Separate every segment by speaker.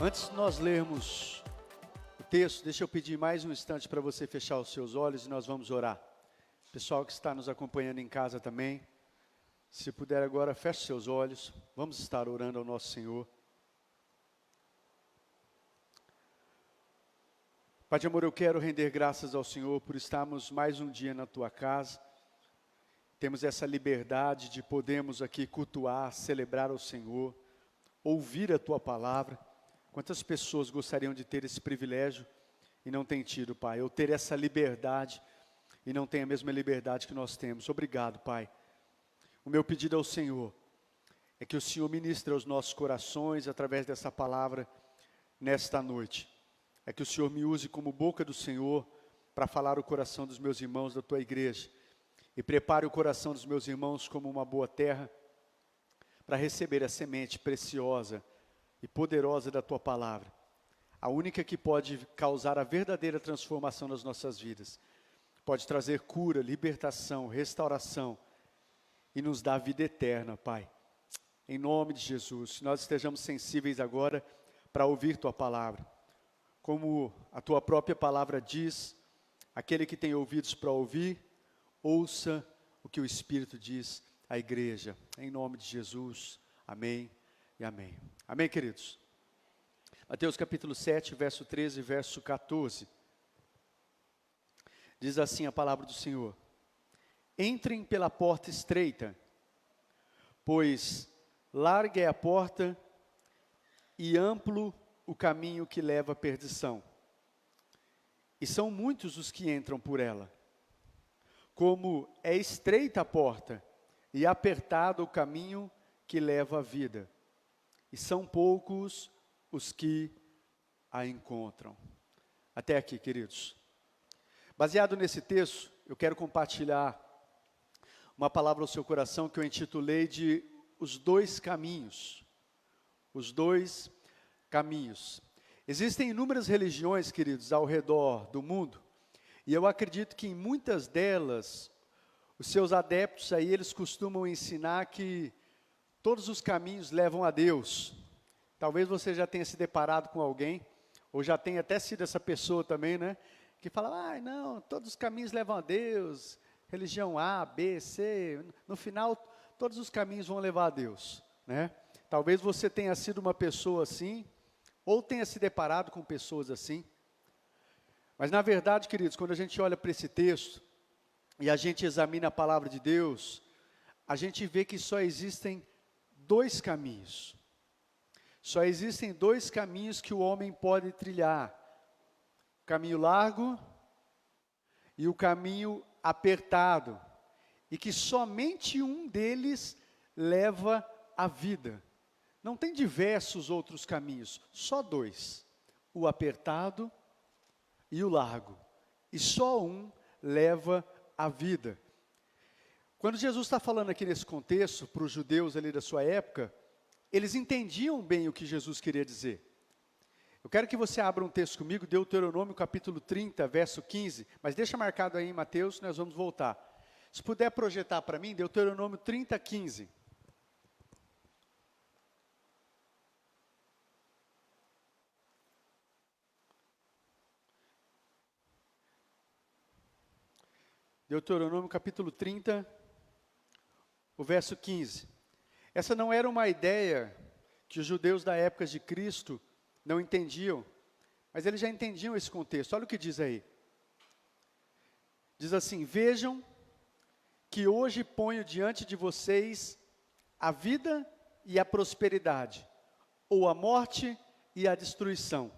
Speaker 1: Antes de nós lermos o texto, deixa eu pedir mais um instante para você fechar os seus olhos e nós vamos orar. Pessoal que está nos acompanhando em casa também, se puder agora, feche seus olhos, vamos estar orando ao nosso Senhor. Pai de amor, eu quero render graças ao Senhor por estarmos mais um dia na Tua casa. Temos essa liberdade de podermos aqui cultuar, celebrar ao Senhor, ouvir a Tua palavra. Quantas pessoas gostariam de ter esse privilégio e não têm tido, Pai? Eu ter essa liberdade e não tenho a mesma liberdade que nós temos. Obrigado, Pai. O meu pedido ao Senhor é que o Senhor ministre aos nossos corações através dessa palavra nesta noite. É que o Senhor me use como boca do Senhor para falar o coração dos meus irmãos da Tua igreja. E prepare o coração dos meus irmãos como uma boa terra para receber a semente preciosa e poderosa da Tua palavra. A única que pode causar a verdadeira transformação nas nossas vidas. Pode trazer cura, libertação, restauração e nos dar vida eterna, Pai. Em nome de Jesus, nós estejamos sensíveis agora para ouvir Tua palavra. Como a Tua própria palavra diz, aquele que tem ouvidos para ouvir, ouça o que o Espírito diz à igreja. Em nome de Jesus, amém e amém. Amém, queridos? Mateus capítulo 7, verso 13 e verso 14. Diz assim a palavra do Senhor: entrem pela porta estreita, pois larga é a porta e amplo o caminho que leva à perdição. E são muitos os que entram por ela. Como é estreita a porta e apertado o caminho que leva à vida. E são poucos os que a encontram. Até aqui, queridos. Baseado nesse texto, eu quero compartilhar uma palavra ao seu coração que eu intitulei de Os Dois Caminhos. Os Dois Caminhos. Existem inúmeras religiões, queridos, ao redor do mundo, e eu acredito que em muitas delas, os seus adeptos aí, eles costumam ensinar que todos os caminhos levam a Deus. Talvez você já tenha se deparado com alguém, ou já tenha até sido essa pessoa também, né? Que fala, não, todos os caminhos levam a Deus, religião A, B, C, no final, todos os caminhos vão levar a Deus, né? Talvez você tenha sido uma pessoa assim, ou tenha se deparado com pessoas assim. Mas na verdade, queridos, quando a gente olha para esse texto, e a gente examina a palavra de Deus, a gente vê que só existem dois caminhos. Só existem dois caminhos que o homem pode trilhar. O caminho largo e o caminho apertado. E que somente um deles leva à vida. Não tem diversos outros caminhos, só dois. O apertado e o largo. E só um leva à vida. Quando Jesus está falando aqui nesse contexto, para os judeus ali da sua época, eles entendiam bem o que Jesus queria dizer. Eu quero que você abra um texto comigo, Deuteronômio capítulo 30, verso 15, mas deixa marcado aí em Mateus, nós vamos voltar. Se puder projetar para mim, Deuteronômio 30, 15. Deuteronômio capítulo 30, o verso 15. Essa não era uma ideia que os judeus da época de Cristo não entendiam, mas eles já entendiam esse contexto. Olha o que diz aí. Diz assim: vejam que hoje ponho diante de vocês a vida e a prosperidade, ou a morte e a destruição.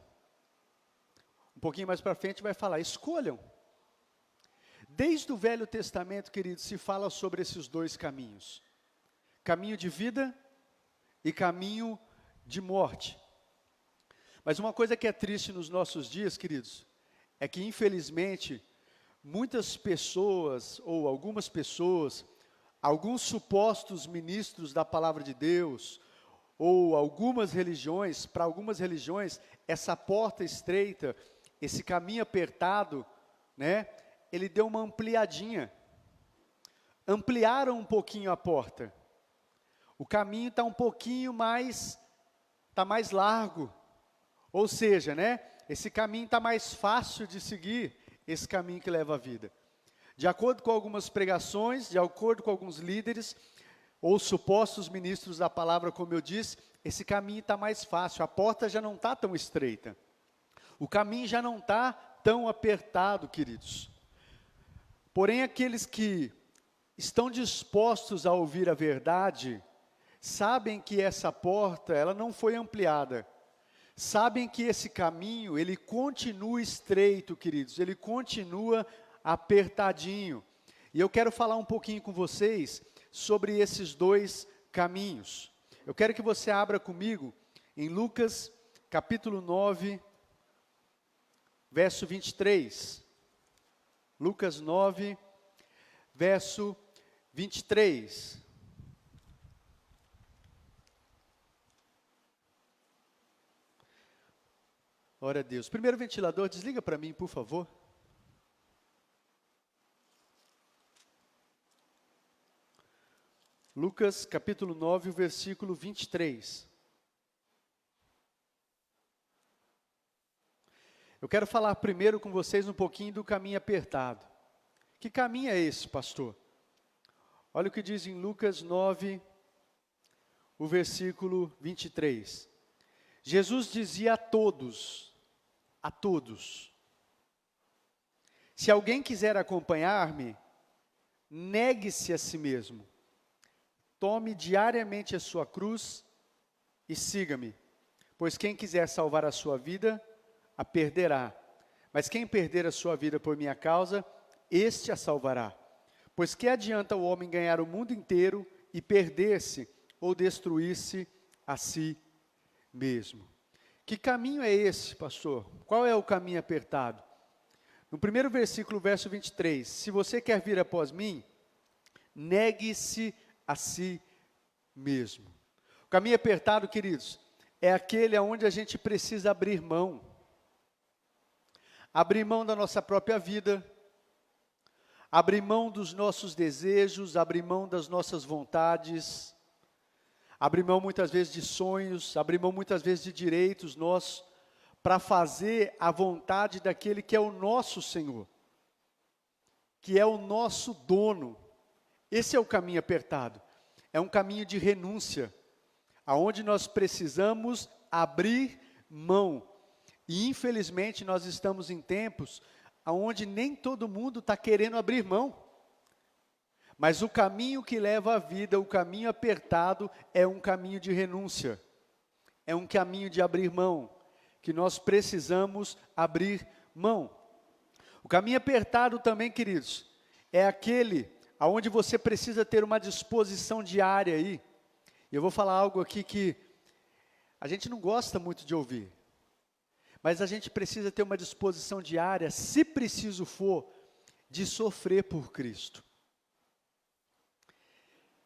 Speaker 1: Um pouquinho mais para frente vai falar, escolham. Desde o Velho Testamento, queridos, se fala sobre esses dois caminhos. Caminho de vida e caminho de morte. Mas uma coisa que é triste nos nossos dias, queridos, é que infelizmente, muitas pessoas, ou algumas pessoas, alguns supostos ministros da palavra de Deus, ou algumas religiões, para algumas religiões, essa porta estreita, esse caminho apertado, né? Ele deu uma ampliadinha. Ampliaram um pouquinho a porta. O caminho está um pouquinho mais, está mais largo. Ou seja, né, esse caminho está mais fácil de seguir, esse caminho que leva à vida. De acordo com algumas pregações, de acordo com alguns líderes, ou supostos ministros da palavra, como eu disse, esse caminho está mais fácil, a porta já não está tão estreita. O caminho já não está tão apertado, queridos. Porém, aqueles que estão dispostos a ouvir a verdade, sabem que essa porta, ela não foi ampliada. Sabem que esse caminho, ele continua estreito, queridos, ele continua apertadinho. E eu quero falar um pouquinho com vocês sobre esses dois caminhos. Eu quero que você abra comigo em Lucas, capítulo 9, verso 23. Lucas 9, verso 23. Glória a Deus. Primeiro ventilador, desliga para mim, por favor. Lucas, capítulo 9, versículo 23. Eu quero falar primeiro com vocês um pouquinho do caminho apertado. Que caminho é esse, pastor? Olha o que diz em Lucas 9, o versículo 23. Jesus dizia a todos, se alguém quiser acompanhar-me, negue-se a si mesmo, tome diariamente a sua cruz e siga-me, pois quem quiser salvar a sua vida, a perderá, mas quem perder a sua vida por minha causa, este a salvará. Pois que adianta o homem ganhar o mundo inteiro e perder-se ou destruir-se a si mesmo? Que caminho é esse, pastor? Qual é o caminho apertado? No primeiro versículo, verso 23, se você quer vir após mim, negue-se a si mesmo. O caminho apertado, queridos, é aquele onde a gente precisa abrir mão. Abrir mão da nossa própria vida, abrir mão dos nossos desejos, abrir mão das nossas vontades, abrir mão muitas vezes de sonhos, abrir mão muitas vezes de direitos nossos, para fazer a vontade daquele que é o nosso Senhor, que é o nosso dono. Esse é o caminho apertado, é um caminho de renúncia, aonde nós precisamos abrir mão. E infelizmente nós estamos em tempos onde nem todo mundo está querendo abrir mão. Mas o caminho que leva à vida, o caminho apertado, é um caminho de renúncia. É um caminho de abrir mão, que nós precisamos abrir mão. O caminho apertado também, queridos, é aquele onde você precisa ter uma disposição diária aí. E eu vou falar algo aqui que a gente não gosta muito de ouvir. Mas a gente precisa ter uma disposição diária, se preciso for, de sofrer por Cristo.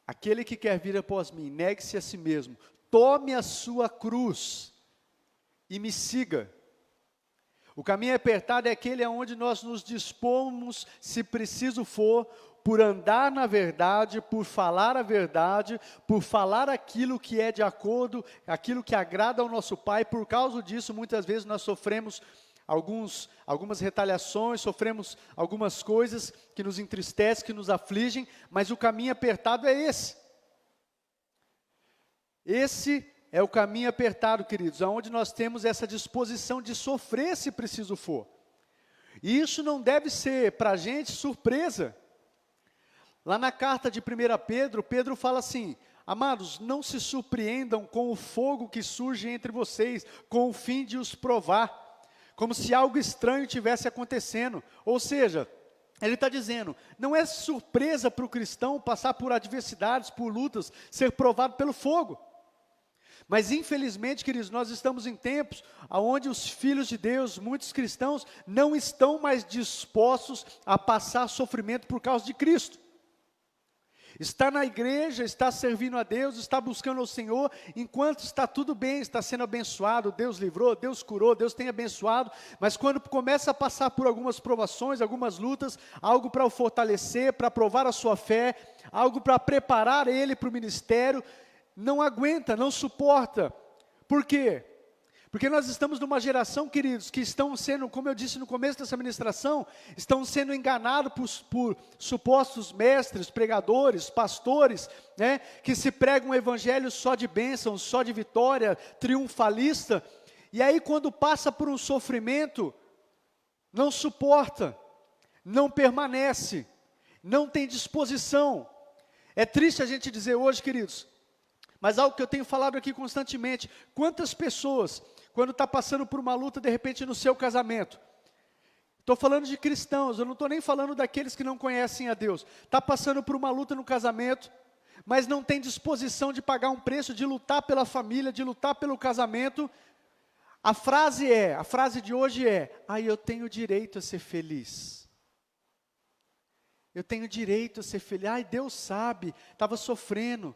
Speaker 1: Aquele que quer vir após mim, negue-se a si mesmo, tome a sua cruz e me siga. O caminho apertado é aquele onde nós nos dispomos, se preciso for, por andar na verdade, por falar a verdade, por falar aquilo que é de acordo, aquilo que agrada ao nosso Pai. Por causa disso, muitas vezes nós sofremos algumas retaliações, sofremos algumas coisas que nos entristecem, que nos afligem, mas o caminho apertado é esse. Esse é o caminho apertado, queridos, onde nós temos essa disposição de sofrer se preciso for. E isso não deve ser para a gente surpresa. Lá na carta de 1 Pedro, Pedro fala assim: amados, não se surpreendam com o fogo que surge entre vocês, com o fim de os provar, como se algo estranho tivesse acontecendo. Ou seja, ele está dizendo, não é surpresa para o cristão passar por adversidades, por lutas, ser provado pelo fogo. Mas infelizmente, queridos, nós estamos em tempos onde os filhos de Deus, muitos cristãos, não estão mais dispostos a passar sofrimento por causa de Cristo. Está na igreja, está servindo a Deus, está buscando ao Senhor, enquanto está tudo bem, está sendo abençoado, Deus livrou, Deus curou, Deus tem abençoado, mas quando começa a passar por algumas provações, algumas lutas, algo para o fortalecer, para provar a sua fé, algo para preparar ele para o ministério, não aguenta, não suporta. Por quê? Porque nós estamos numa geração, queridos, que estão sendo, como eu disse no começo dessa ministração, estão sendo enganados por supostos mestres, pregadores, pastores, né, que se pregam um evangelho só de bênção, só de vitória, triunfalista, e aí quando passa por um sofrimento, não suporta, não permanece, não tem disposição. É triste a gente dizer hoje, queridos, mas algo que eu tenho falado aqui constantemente, quantas pessoas, quando está passando por uma luta, de repente no seu casamento, estou falando de cristãos, eu não estou nem falando daqueles que não conhecem a Deus, está passando por uma luta no casamento, mas não tem disposição de pagar um preço, de lutar pela família, de lutar pelo casamento. A frase de hoje é, eu tenho direito a ser feliz. Eu tenho direito a ser feliz. Deus sabe, estava sofrendo.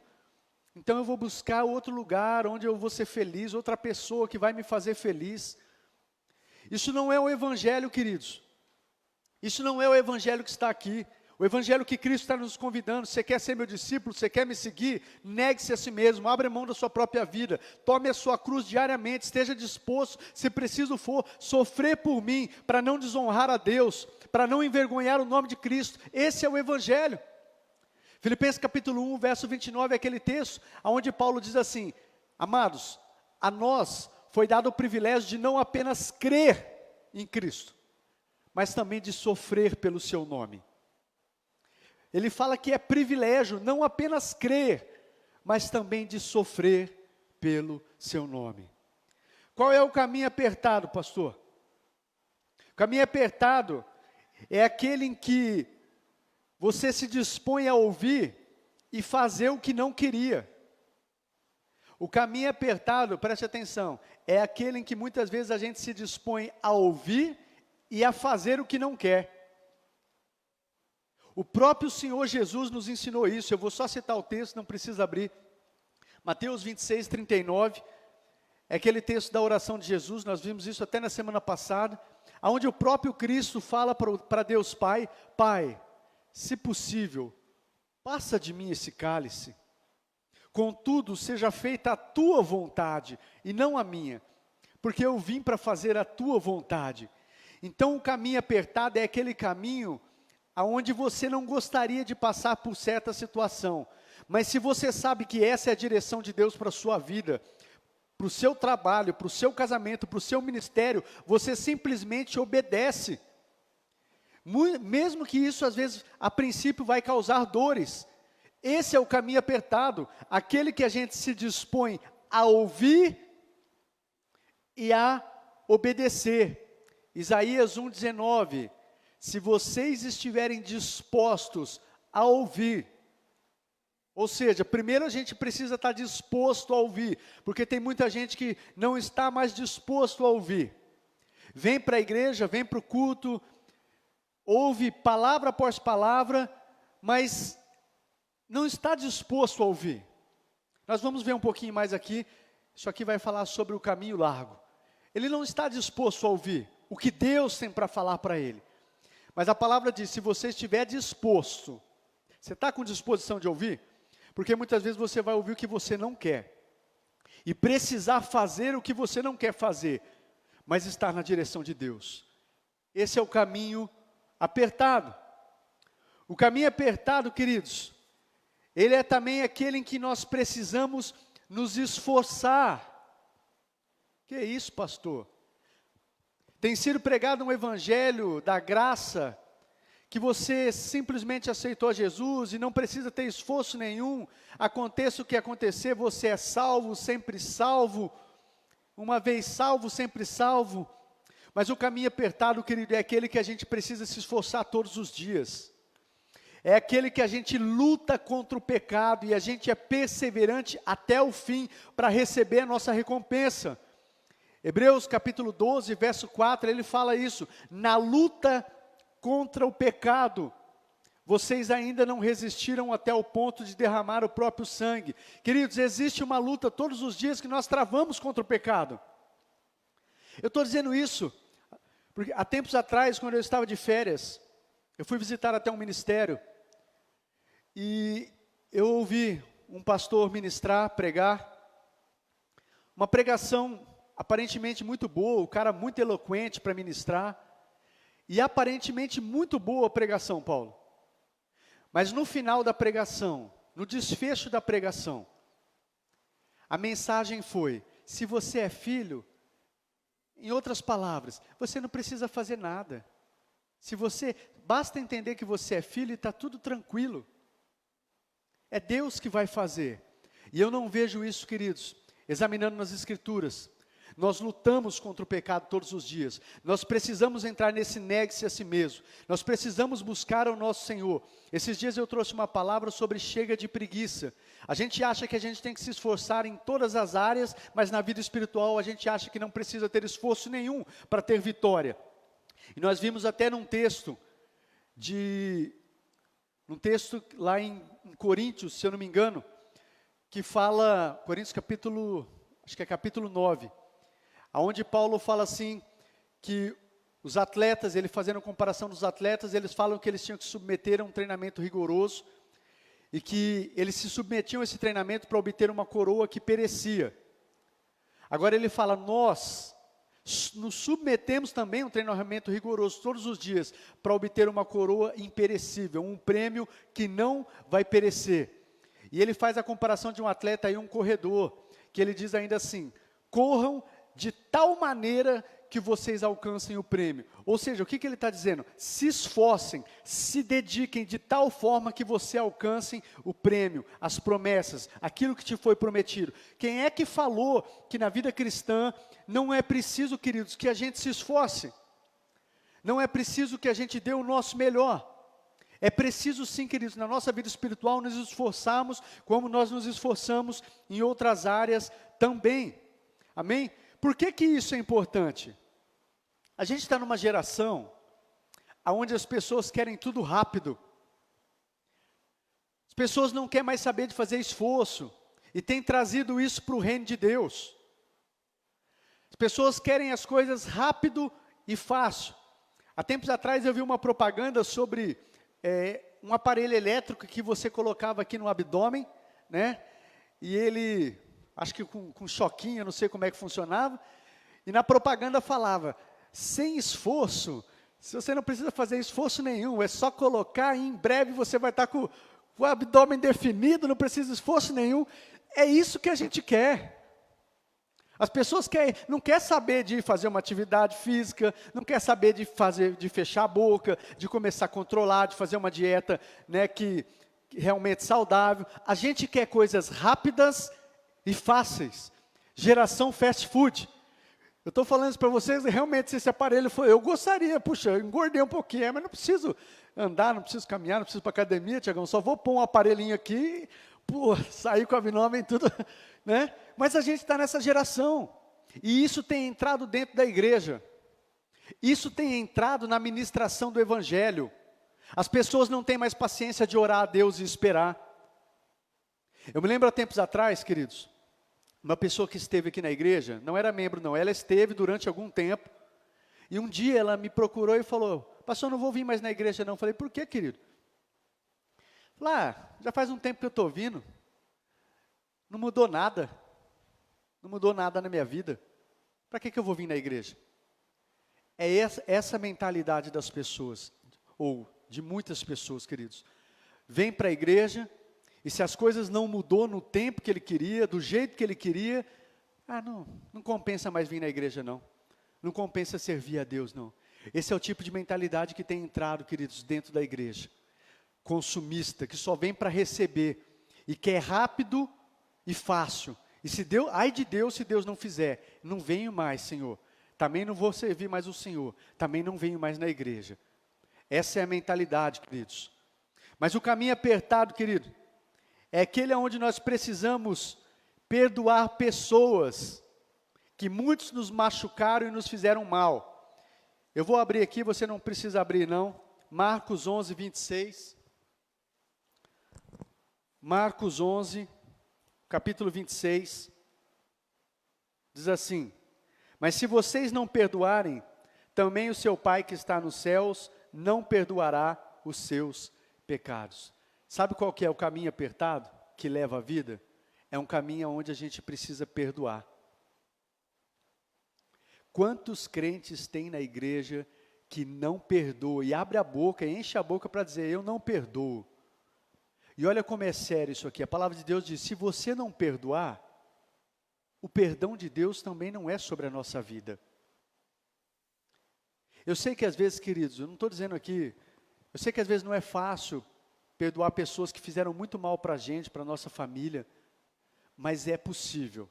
Speaker 1: Então eu vou buscar outro lugar onde eu vou ser feliz, outra pessoa que vai me fazer feliz. Isso não é o evangelho, queridos. Isso não é o evangelho que está aqui. O evangelho que Cristo está nos convidando. Você quer ser meu discípulo, você quer me seguir? Negue-se a si mesmo, abra mão da sua própria vida. Tome a sua cruz diariamente, esteja disposto, se preciso for, sofrer por mim, para não desonrar a Deus, para não envergonhar o nome de Cristo. Esse é o evangelho. Filipenses capítulo 1, verso 29, é aquele texto, onde Paulo diz assim, amados, a nós foi dado o privilégio de não apenas crer em Cristo, mas também de sofrer pelo seu nome. Ele fala que é privilégio não apenas crer, mas também de sofrer pelo seu nome. Qual é o caminho apertado, pastor? O caminho apertado é aquele em que você se dispõe a ouvir e fazer o que não queria. O caminho apertado, preste atenção, é aquele em que muitas vezes a gente se dispõe a ouvir e a fazer o que não quer. O próprio Senhor Jesus nos ensinou isso. Eu vou só citar o texto, não precisa abrir. Mateus 26, 39, é aquele texto da oração de Jesus, nós vimos isso até na semana passada, onde o próprio Cristo fala para Deus Pai, Pai, se possível, passa de mim esse cálice, contudo seja feita a tua vontade e não a minha, porque eu vim para fazer a tua vontade. Então o caminho apertado é aquele caminho aonde você não gostaria de passar por certa situação, mas se você sabe que essa é a direção de Deus para a sua vida, para o seu trabalho, para o seu casamento, para o seu ministério, você simplesmente obedece, mesmo que isso às vezes a princípio vai causar dores. Esse é o caminho apertado, aquele que a gente se dispõe a ouvir e a obedecer. Isaías 1,19, se vocês estiverem dispostos a ouvir, ou seja, primeiro a gente precisa estar disposto a ouvir, porque tem muita gente que não está mais disposto a ouvir. Vem para a igreja, vem para o culto, ouve palavra após palavra, mas não está disposto a ouvir. Nós vamos ver um pouquinho mais aqui, isso aqui vai falar sobre o caminho largo. Ele não está disposto a ouvir o que Deus tem para falar para ele. Mas a palavra diz, se você estiver disposto, você está com disposição de ouvir? Porque muitas vezes você vai ouvir o que você não quer, e precisar fazer o que você não quer fazer, mas estar na direção de Deus. Esse é o caminho apertado. O caminho apertado, queridos, ele é também aquele em que nós precisamos nos esforçar. Que é isso, pastor? Tem sido pregado um evangelho da graça, que você simplesmente aceitou Jesus e não precisa ter esforço nenhum, aconteça o que acontecer, você é salvo, sempre salvo, uma vez salvo, sempre salvo. Mas o caminho apertado, querido, é aquele que a gente precisa se esforçar todos os dias. É aquele que a gente luta contra o pecado e a gente é perseverante até o fim para receber a nossa recompensa. Hebreus capítulo 12, verso 4, ele fala isso, na luta contra o pecado, vocês ainda não resistiram até o ponto de derramar o próprio sangue. Queridos, existe uma luta todos os dias que nós travamos contra o pecado. Eu estou dizendo isso, porque há tempos atrás, quando eu estava de férias, eu fui visitar até um ministério, e eu ouvi um pastor ministrar, pregar, uma pregação aparentemente muito boa, o cara muito eloquente para ministrar, e aparentemente muito boa a pregação, Paulo. Mas no final da pregação, no desfecho da pregação, a mensagem foi: se você é filho, em outras palavras, você não precisa fazer nada. Basta entender que você é filho e está tudo tranquilo. É Deus que vai fazer. E eu não vejo isso, queridos, examinando nas Escrituras. Nós lutamos contra o pecado todos os dias. Nós precisamos entrar nesse negue-se a si mesmo. Nós precisamos buscar o nosso Senhor. Esses dias eu trouxe uma palavra sobre chega de preguiça. A gente acha que a gente tem que se esforçar em todas as áreas, mas na vida espiritual a gente acha que não precisa ter esforço nenhum para ter vitória. E nós vimos até num texto lá em Coríntios, se eu não me engano, que fala, Coríntios capítulo 9, aonde Paulo fala assim, que os atletas, ele fazendo comparação dos atletas, eles falam que eles tinham que se submeter a um treinamento rigoroso, e que eles se submetiam a esse treinamento para obter uma coroa que perecia. Agora ele fala, nós nos submetemos também a um treinamento rigoroso todos os dias, para obter uma coroa imperecível, um prêmio que não vai perecer. E ele faz a comparação de um atleta e um corredor, que ele diz ainda assim, corram de tal maneira que vocês alcancem o prêmio. Ou seja, o que ele está dizendo? Se esforcem, se dediquem de tal forma que você alcancem o prêmio, as promessas, aquilo que te foi prometido. Quem é que falou que na vida cristã não é preciso, queridos, que a gente se esforce? Não é preciso que a gente dê o nosso melhor. É preciso sim, queridos, na nossa vida espiritual nos esforçarmos como nós nos esforçamos em outras áreas também. Amém? Por que que isso é importante? A gente está numa geração onde as pessoas querem tudo rápido. As pessoas não querem mais saber de fazer esforço, e tem trazido isso para o reino de Deus. As pessoas querem as coisas rápido e fácil. Há tempos atrás eu vi uma propaganda sobre um aparelho elétrico que você colocava aqui no abdômen, né? E ele, acho que com choquinho, não sei como é que funcionava, e na propaganda falava, sem esforço, se você não precisa fazer esforço nenhum, é só colocar e em breve você vai estar com o abdômen definido, não precisa de esforço nenhum. É isso que a gente quer. As pessoas não querem saber de fazer uma atividade física, não querem saber de fechar a boca, de começar a controlar, de fazer uma dieta, né, que realmente saudável. A gente quer coisas rápidas e fáceis. Geração fast food. Eu estou falando isso para vocês, realmente, se esse aparelho for, eu gostaria, puxa, eu engordei um pouquinho, mas não preciso andar, não preciso caminhar, não preciso ir para academia, Tiagão, só vou pôr um aparelhinho aqui, sair com o abdômen e tudo, né? Mas a gente está nessa geração, e isso tem entrado dentro da igreja, isso tem entrado na ministração do evangelho. As pessoas não têm mais paciência de orar a Deus e esperar. Eu me lembro há tempos atrás, queridos, uma pessoa que esteve aqui na igreja, não era membro não, ela esteve durante algum tempo, e um dia ela me procurou e falou, pastor, não vou vir mais na igreja não. Eu falei, por quê, querido? Falei, já faz um tempo que eu estou vindo, não mudou nada na minha vida, para que eu vou vir na igreja? É essa mentalidade das pessoas, ou de muitas pessoas, queridos, vem para a igreja, e se as coisas não mudou no tempo que ele queria, do jeito que ele queria, não compensa mais vir na igreja não, não compensa servir a Deus não. Esse é o tipo de mentalidade que tem entrado, queridos, dentro da igreja, consumista, que só vem para receber, e quer rápido e fácil, e ai de Deus se Deus não fizer, não venho mais, Senhor, também não vou servir mais o Senhor, também não venho mais na igreja. Essa é a mentalidade, queridos. Mas o caminho apertado, querido, é aquele onde nós precisamos perdoar pessoas que muitos nos machucaram e nos fizeram mal. Eu vou abrir aqui, você não precisa abrir não, Marcos 11, 26. Marcos 11, capítulo 26, diz assim, mas se vocês não perdoarem, também o seu Pai que está nos céus não perdoará os seus pecados. Sabe qual que é o caminho apertado que leva à vida? É um caminho onde a gente precisa perdoar. Quantos crentes tem na igreja que não perdoa, e abre a boca, enche a boca para dizer, eu não perdoo. E olha como é sério isso aqui, a palavra de Deus diz, se você não perdoar, o perdão de Deus também não é sobre a nossa vida. Eu sei que às vezes, queridos, eu não estou dizendo aqui, eu sei que às vezes não é fácil perdoar pessoas que fizeram muito mal para a gente, para a nossa família, mas é possível.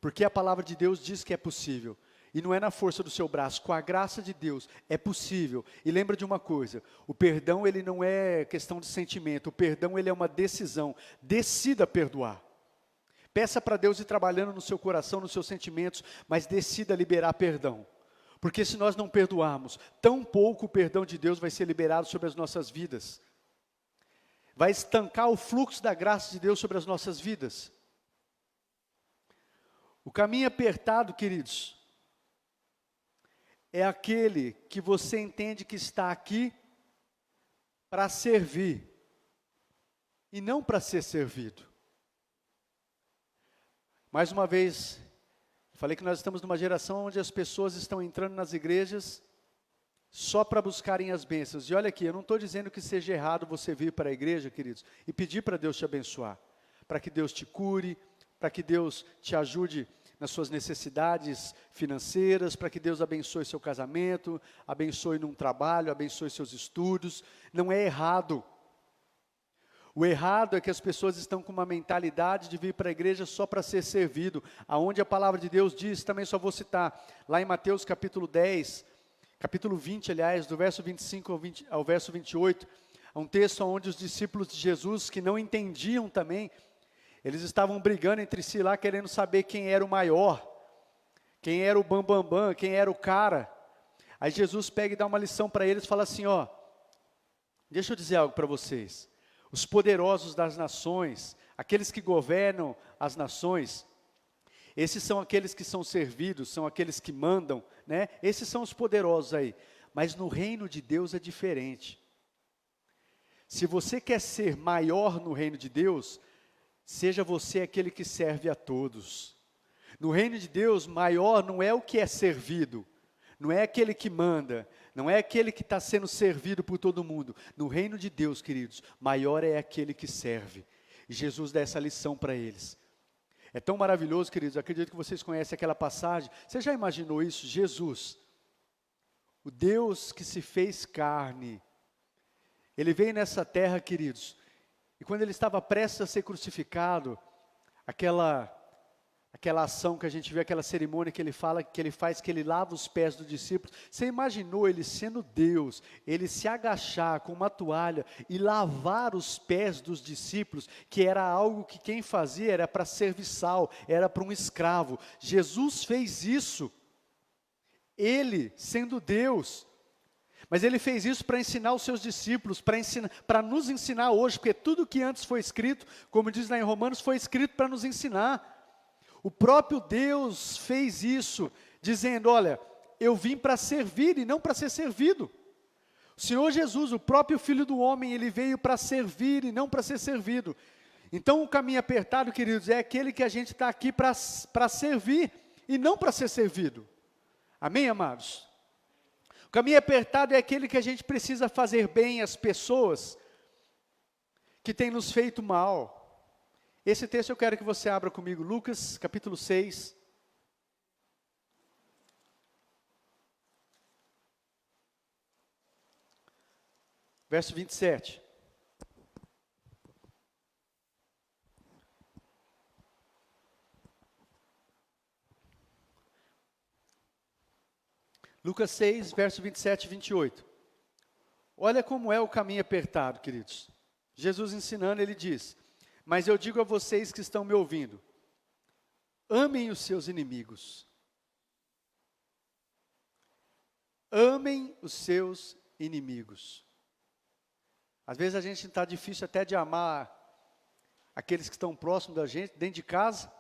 Speaker 1: Porque a palavra de Deus diz que é possível. E não é na força do seu braço, com a graça de Deus, é possível. E lembra de uma coisa, o perdão ele não é questão de sentimento, o perdão ele é uma decisão, decida perdoar. Peça para Deus ir trabalhando no seu coração, nos seus sentimentos, mas decida liberar perdão. Porque se nós não perdoarmos, tão pouco o perdão de Deus vai ser liberado sobre as nossas vidas. Vai estancar o fluxo da graça de Deus sobre as nossas vidas. O caminho apertado, queridos, é aquele que você entende que está aqui para servir e não para ser servido. Mais uma vez, falei que nós estamos numa geração onde as pessoas estão entrando nas igrejas só para buscarem as bênçãos. E olha aqui, eu não estou dizendo que seja errado você vir para a igreja, queridos, e pedir para Deus te abençoar, para que Deus te cure, para que Deus te ajude nas suas necessidades financeiras, para que Deus abençoe seu casamento, abençoe num trabalho, abençoe seus estudos. Não é errado. O errado é que as pessoas estão com uma mentalidade de vir para a igreja só para ser servido, aonde a palavra de Deus diz, também só vou citar, lá em Mateus capítulo 10, capítulo 20, aliás, do verso 25 ao verso 28, é um texto onde os discípulos de Jesus, que não entendiam também, eles estavam brigando entre si lá, querendo saber quem era o maior, quem era o bambambam, quem era o cara. Aí Jesus pega e dá uma lição para eles, fala assim, ó, deixa eu dizer algo para vocês. Os poderosos das nações, aqueles que governam as nações, esses são aqueles que são servidos, são aqueles que mandam, né? Esses são os poderosos aí. Mas no reino de Deus é diferente. Se você quer ser maior no reino de Deus, seja você aquele que serve a todos. No reino de Deus, maior não é o que é servido, não é aquele que manda, não é aquele que está sendo servido por todo mundo. No reino de Deus, queridos, maior é aquele que serve. E Jesus dá essa lição para eles. É tão maravilhoso, queridos, acredito que vocês conhecem aquela passagem. Você já imaginou isso? Jesus, o Deus que se fez carne, Ele veio nessa terra, queridos, e quando Ele estava prestes a ser crucificado, aquela ação que a gente vê, aquela cerimônia que Ele fala, que Ele faz, que Ele lava os pés dos discípulos, você imaginou Ele sendo Deus, Ele se agachar com uma toalha e lavar os pés dos discípulos, que era algo que quem fazia era para serviçal, era para um escravo. Jesus fez isso, Ele sendo Deus, mas Ele fez isso para ensinar os seus discípulos, para nos ensinar hoje, porque tudo que antes foi escrito, como diz lá em Romanos, foi escrito para nos ensinar. O próprio Deus fez isso, dizendo, olha, eu vim para servir e não para ser servido. O Senhor Jesus, o próprio Filho do Homem, Ele veio para servir e não para ser servido. Então o caminho apertado, queridos, é aquele que a gente está aqui para servir e não para ser servido. Amém, amados? O caminho apertado é aquele que a gente precisa fazer bem às pessoas que têm nos feito mal. Esse texto eu quero que você abra comigo, Lucas, capítulo 6. Verso 27. Lucas 6, verso 27 e 28. Olha como é o caminho apertado, queridos. Jesus ensinando, Ele diz, mas eu digo a vocês que estão me ouvindo, amem os seus inimigos. Amem os seus inimigos. Às vezes a gente está difícil até de amar aqueles que estão próximos da gente, dentro de casa.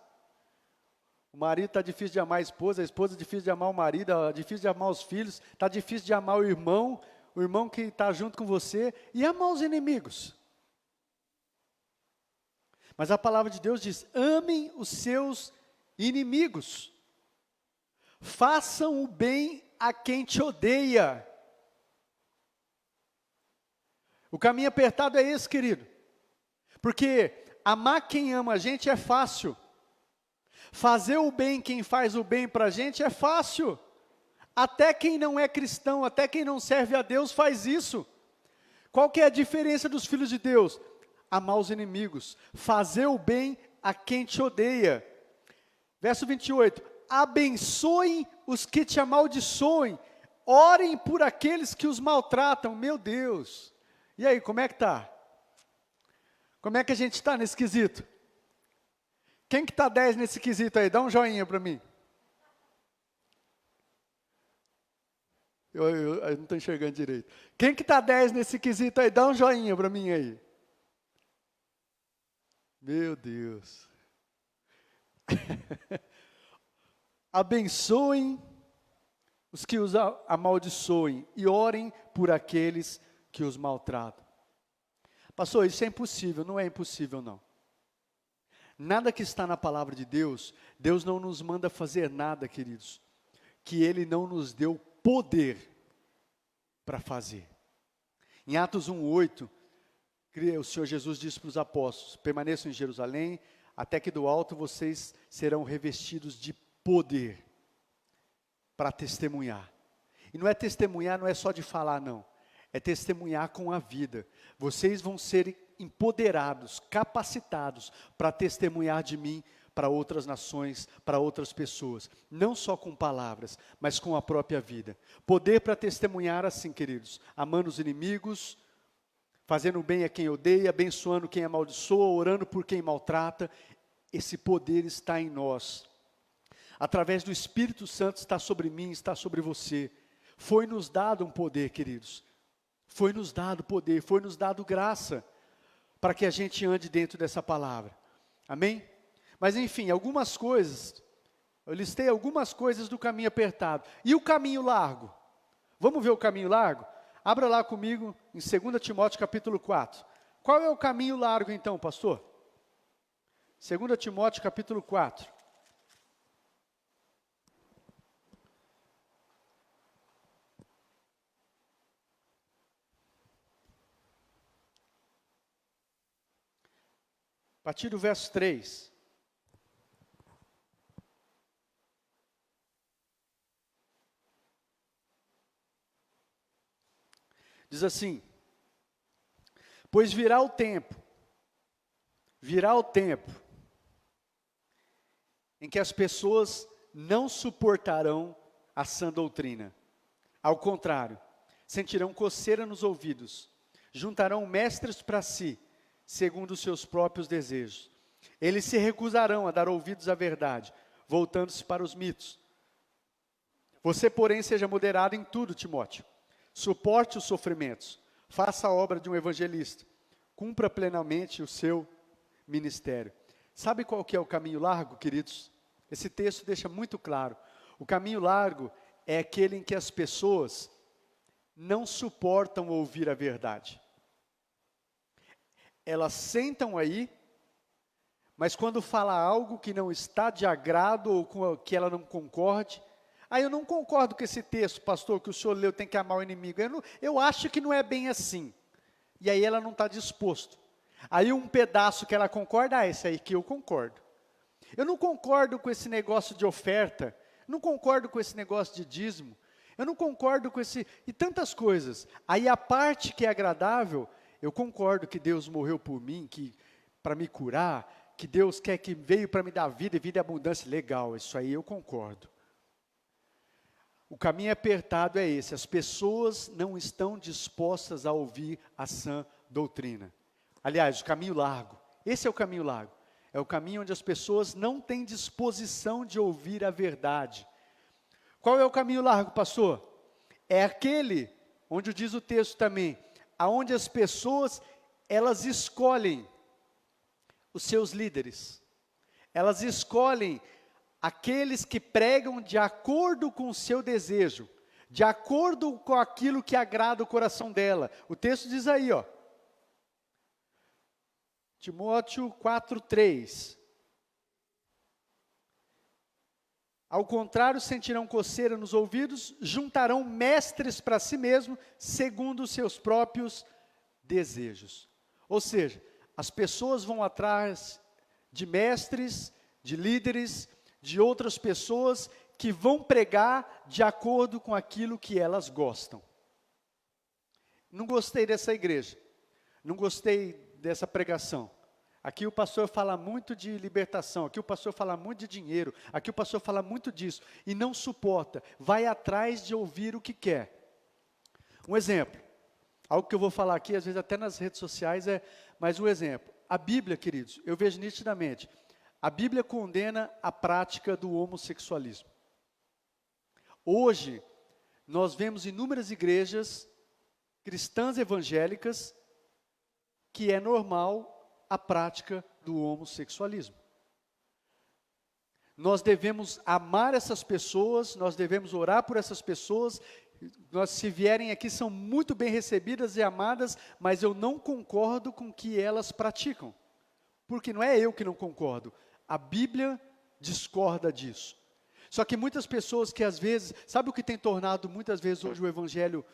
Speaker 1: O marido está difícil de amar a esposa difícil de amar o marido, difícil de amar os filhos, está difícil de amar o irmão que está junto com você, e amar os inimigos. Mas a palavra de Deus diz, amem os seus inimigos. Façam o bem a quem te odeia. O caminho apertado é esse, querido. Porque amar quem ama a gente é fácil. Fazer o bem, quem faz o bem para a gente é fácil. Até quem não é cristão, até quem não serve a Deus faz isso. Qual que é a diferença dos filhos de Deus? Amar os inimigos, fazer o bem a quem te odeia. Verso 28, abençoem os que te amaldiçoem, orem por aqueles que os maltratam. Meu Deus, e aí, como é que está? Como é que a gente está nesse quesito? Quem que está 10 nesse quesito aí? Dá um joinha para mim. Eu não estou enxergando direito. Quem que está 10 nesse quesito aí? Dá um joinha para mim aí. Meu Deus. Abençoem os que os amaldiçoem e orem por aqueles que os maltratam. Pastor, isso é impossível. Não é impossível, não. Nada que está na palavra de Deus, Deus não nos manda fazer nada, queridos, que Ele não nos deu poder para fazer. Em Atos 1:8, o Senhor Jesus disse para os apóstolos, permaneçam em Jerusalém, até que do alto vocês serão revestidos de poder, para testemunhar. E não é testemunhar, não é só de falar, não. É testemunhar com a vida. Vocês vão ser empoderados, capacitados para testemunhar de mim para outras nações, para outras pessoas. Não só com palavras, mas com a própria vida. Poder para testemunhar assim, queridos, amando os inimigos, fazendo bem a quem odeia, abençoando quem amaldiçoa, orando por quem maltrata. Esse poder está em nós. Através do Espírito Santo está sobre mim, está sobre você. Foi nos dado um poder, queridos. Foi nos dado poder, foi nos dado graça, para que a gente ande dentro dessa palavra. Amém? Mas enfim, algumas coisas, eu listei algumas coisas do caminho apertado. E o caminho largo? Vamos ver o caminho largo? Abra lá comigo em 2 Timóteo capítulo 4. Qual é o caminho largo então, pastor? 2 Timóteo capítulo 4. A partir do verso 3. Diz assim: pois virá o tempo em que as pessoas não suportarão a sã doutrina. Ao contrário, sentirão coceira nos ouvidos, juntarão mestres para si, segundo os seus próprios desejos. Eles se recusarão a dar ouvidos à verdade, voltando-se para os mitos. Você, porém, seja moderado em tudo, Timóteo. Suporte os sofrimentos, faça a obra de um evangelista, cumpra plenamente o seu ministério. Sabe qual que é o caminho largo, queridos? Esse texto deixa muito claro. O caminho largo é aquele em que as pessoas não suportam ouvir a verdade. Elas sentam aí, mas quando fala algo que não está de agrado ou com que ela não concorde, eu não concordo com esse texto, pastor, que o senhor leu, tem que amar o inimigo. Eu acho que não é bem assim. E aí ela não está disposto. Aí um pedaço que ela concorda, esse aí que eu concordo. Eu não concordo com esse negócio de oferta, não concordo com esse negócio de dízimo, eu não concordo com e tantas coisas. Aí a parte que é agradável, eu concordo que Deus morreu por mim, que para me curar, que Deus quer que veio para me dar vida e vida e abundância. Legal, isso aí eu concordo. O caminho apertado é esse, as pessoas não estão dispostas a ouvir a sã doutrina. Aliás, o caminho largo, esse é o caminho largo. É o caminho onde as pessoas não têm disposição de ouvir a verdade. Qual é o caminho largo, pastor? É aquele, onde diz o texto também, aonde as pessoas, elas escolhem os seus líderes. Elas escolhem aqueles que pregam de acordo com o seu desejo, de acordo com aquilo que agrada o coração dela. O texto diz aí, Timóteo 4:3. Ao contrário, sentirão coceira nos ouvidos, juntarão mestres para si mesmos, segundo os seus próprios desejos. Ou seja, as pessoas vão atrás de mestres, de líderes, de outras pessoas que vão pregar de acordo com aquilo que elas gostam. Não gostei dessa igreja, não gostei dessa pregação. Aqui o pastor fala muito de libertação, aqui o pastor fala muito de dinheiro, aqui o pastor fala muito disso, e não suporta, vai atrás de ouvir o que quer. Um exemplo, algo que eu vou falar aqui, às vezes até nas redes sociais, mas um exemplo. A Bíblia, queridos, eu vejo nitidamente, a Bíblia condena a prática do homossexualismo. Hoje, nós vemos inúmeras igrejas cristãs evangélicas que é normal a prática do homossexualismo. Nós devemos amar essas pessoas, nós devemos orar por essas pessoas, nós, se vierem aqui, são muito bem recebidas e amadas, mas eu não concordo com o que elas praticam, porque não é eu que não concordo, a Bíblia discorda disso. Só que muitas pessoas que às vezes, sabe o que tem tornado muitas vezes hoje o evangelho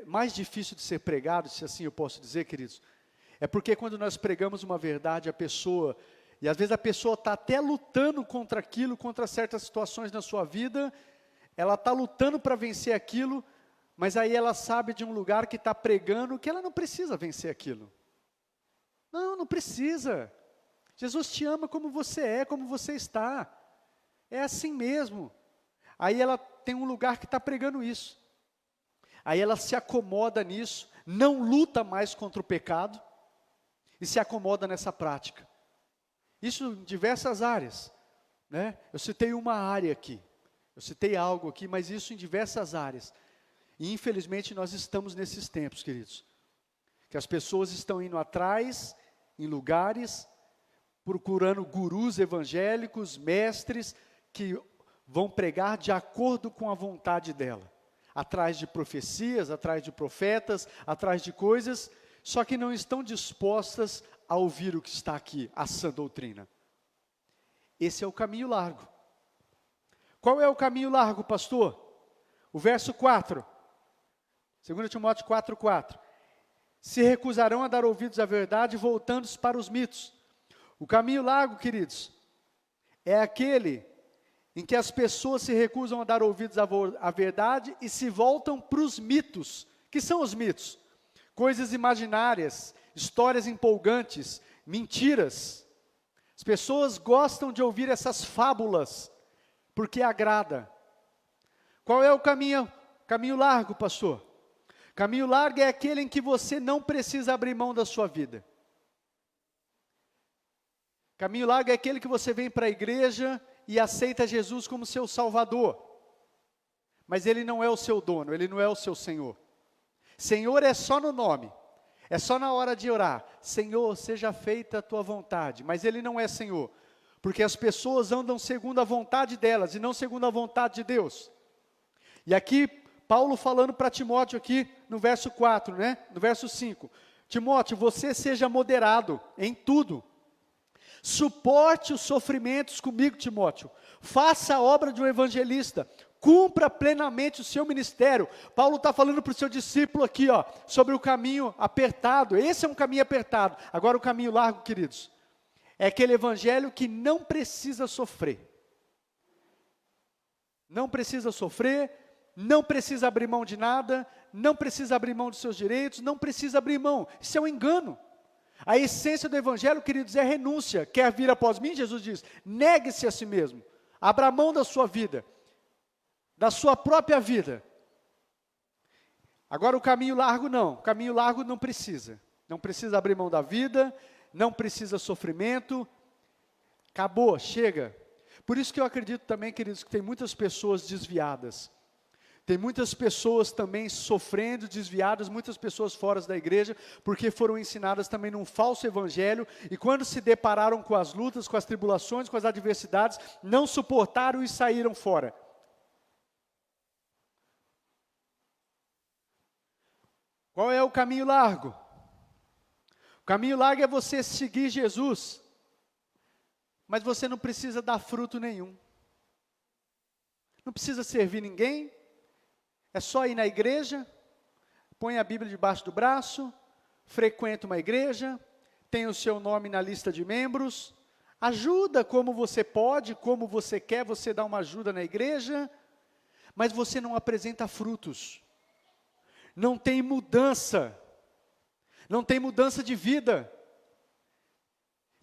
Speaker 1: mais difícil de ser pregado, se assim eu posso dizer, queridos? É porque quando nós pregamos uma verdade à pessoa, e às vezes a pessoa está até lutando contra aquilo, contra certas situações na sua vida, ela está lutando para vencer aquilo, mas aí ela sabe de um lugar que está pregando que ela não precisa vencer aquilo. Não, não precisa. Jesus te ama como você é, como você está. É assim mesmo. Aí ela tem um lugar que está pregando isso. Aí ela se acomoda nisso, não luta mais contra o pecado, e se acomoda nessa prática. Isso em diversas áreas, né? Eu citei uma área aqui, eu citei algo aqui, mas isso em diversas áreas. E infelizmente nós estamos nesses tempos, queridos, que as pessoas estão indo atrás, em lugares, procurando gurus evangélicos, mestres, que vão pregar de acordo com a vontade dela. Atrás de profecias, atrás de profetas, atrás de coisas, só que não estão dispostas a ouvir o que está aqui, a sã doutrina. Esse é o caminho largo. Qual é o caminho largo, pastor? O verso 4. 2 Timóteo 4:4. Se recusarão a dar ouvidos à verdade, voltando-se para os mitos. O caminho largo, queridos, é aquele em que as pessoas se recusam a dar ouvidos à verdade e se voltam para os mitos. Que são os mitos? Coisas imaginárias, histórias empolgantes, mentiras. As pessoas gostam de ouvir essas fábulas, porque agrada. Qual é o caminho largo, pastor? Caminho largo é aquele em que você não precisa abrir mão da sua vida. Caminho largo é aquele que você vem para a igreja e aceita Jesus como seu Salvador. Mas Ele não é o seu dono, Ele não é o seu Senhor. Senhor é só no nome, é só na hora de orar. Senhor, seja feita a tua vontade, mas Ele não é Senhor. Porque as pessoas andam segundo a vontade delas e não segundo a vontade de Deus. E aqui, Paulo falando para Timóteo aqui no verso 4, né? No verso 5. Timóteo, você seja moderado em tudo. Suporte os sofrimentos comigo, Timóteo. Faça a obra de um evangelista. Cumpra plenamente o seu ministério. Paulo está falando para o seu discípulo aqui, ó, sobre o caminho apertado. Esse é um caminho apertado. Agora o caminho largo, queridos, é aquele evangelho que não precisa sofrer. Não precisa sofrer, não precisa abrir mão de nada, não precisa abrir mão dos seus direitos, não precisa abrir mão. Isso é um engano. A essência do evangelho, queridos, é renúncia. Quer vir após mim? Jesus diz, negue-se a si mesmo. Abra mão da sua vida, da sua própria vida. Agora o caminho largo não. O caminho largo não precisa. Não precisa abrir mão da vida, não precisa sofrimento. Acabou, chega. Por isso que eu acredito também, queridos, que tem muitas pessoas desviadas. Tem muitas pessoas também sofrendo, desviadas, muitas pessoas fora da igreja, porque foram ensinadas também num falso evangelho, e quando se depararam com as lutas, com as tribulações, com as adversidades, não suportaram e saíram fora. Qual é o caminho largo? O caminho largo é você seguir Jesus, mas você não precisa dar fruto nenhum. não precisa servir ninguém, é só ir na igreja, põe a Bíblia debaixo do braço, frequenta uma igreja, tem o seu nome na lista de membros, ajuda como você pode, como você quer, você dá uma ajuda na igreja, mas você não apresenta frutos, não tem mudança de vida.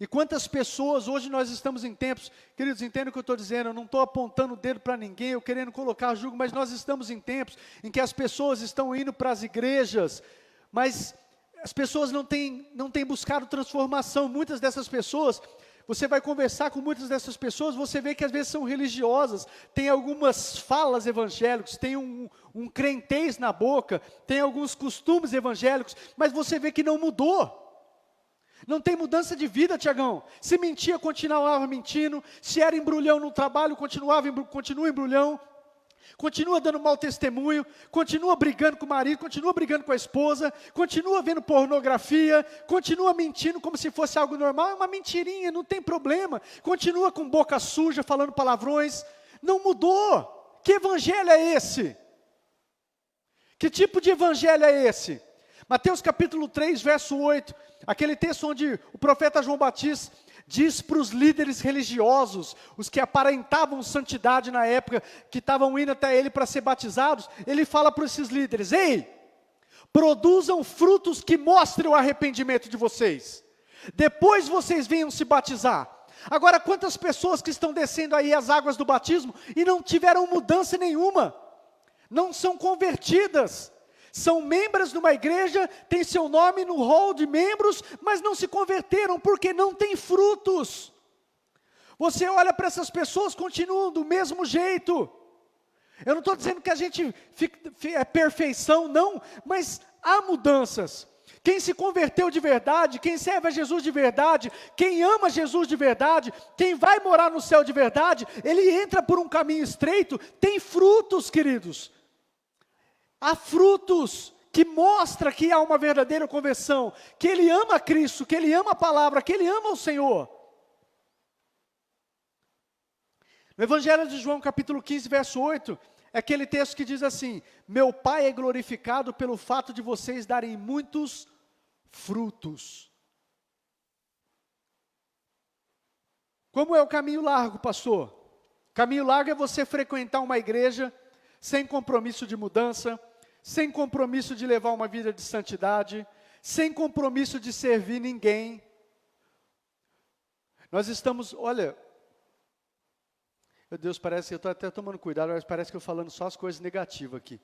Speaker 1: E quantas pessoas, hoje nós estamos em tempos, queridos, entendem o que eu estou dizendo, eu não estou apontando o dedo para ninguém, eu querendo colocar julgo, mas nós estamos em tempos em que as pessoas estão indo para as igrejas, mas as pessoas não têm buscado transformação. Muitas dessas pessoas, você vai conversar com muitas dessas pessoas, você vê que às vezes são religiosas, tem algumas falas evangélicas, tem um crentez na boca, tem alguns costumes evangélicos, mas você vê que não mudou. Não tem mudança de vida, Tiagão. Se mentia, continuava mentindo. Se era embrulhão no trabalho, continua embrulhão. Continua dando mau testemunho. Continua brigando com o marido, continua brigando com a esposa. Continua vendo pornografia. Continua mentindo como se fosse algo normal. É uma mentirinha, não tem problema. Continua com boca suja, falando palavrões. Não mudou. Que evangelho é esse? Que tipo de evangelho é esse? Mateus capítulo 3, verso 8, aquele texto onde o profeta João Batista diz para os líderes religiosos, os que aparentavam santidade na época, que estavam indo até ele para ser batizados, ele fala para esses líderes: ei, produzam frutos que mostrem o arrependimento de vocês, depois vocês venham se batizar. Agora, quantas pessoas que estão descendo aí as águas do batismo e não tiveram mudança nenhuma, não são convertidas, são membros de uma igreja, tem seu nome no hall de membros, mas não se converteram, porque não tem frutos. Você olha para essas pessoas, continuam do mesmo jeito. Eu não estou dizendo que a gente é perfeição, não, mas há mudanças. Quem se converteu de verdade, quem serve a Jesus de verdade, quem ama Jesus de verdade, quem vai morar no céu de verdade, ele entra por um caminho estreito, tem frutos, queridos. Há frutos que mostram que há uma verdadeira conversão, que ele ama Cristo, que ele ama a palavra, que ele ama o Senhor. No Evangelho de João, capítulo 15, verso 8, é aquele texto que diz assim: meu Pai é glorificado pelo fato de vocês darem muitos frutos. Como é o caminho largo, pastor? Caminho largo é você frequentar uma igreja sem compromisso de mudança, sem compromisso de levar uma vida de santidade, sem compromisso de servir ninguém. Nós estamos, olha, meu Deus, parece que eu estou até tomando cuidado, mas parece que eu falando só as coisas negativas aqui.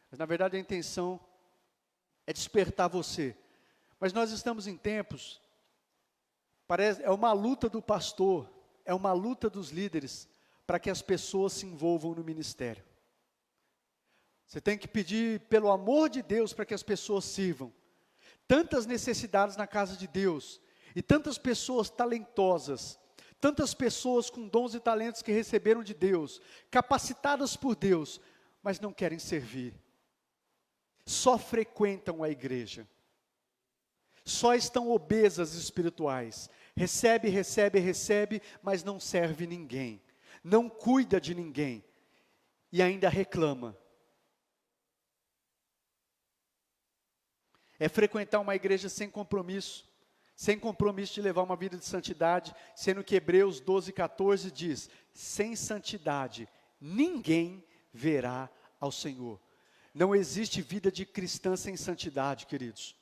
Speaker 1: Mas na verdade a intenção é despertar você. Mas nós estamos em tempos, é uma luta do pastor, é uma luta dos líderes, para que as pessoas se envolvam no ministério. Você tem que pedir, pelo amor de Deus, para que as pessoas sirvam. Tantas necessidades na casa de Deus, e tantas pessoas talentosas, tantas pessoas com dons e talentos que receberam de Deus, capacitadas por Deus, mas não querem servir. Só frequentam a igreja. Só estão obesas espirituais. Recebe, mas não serve ninguém. Não cuida de ninguém. E ainda reclama. É frequentar uma igreja sem compromisso de levar uma vida de santidade, sendo que Hebreus 12, 14 diz: sem santidade ninguém verá ao Senhor. Não existe vida de cristã sem santidade, queridos.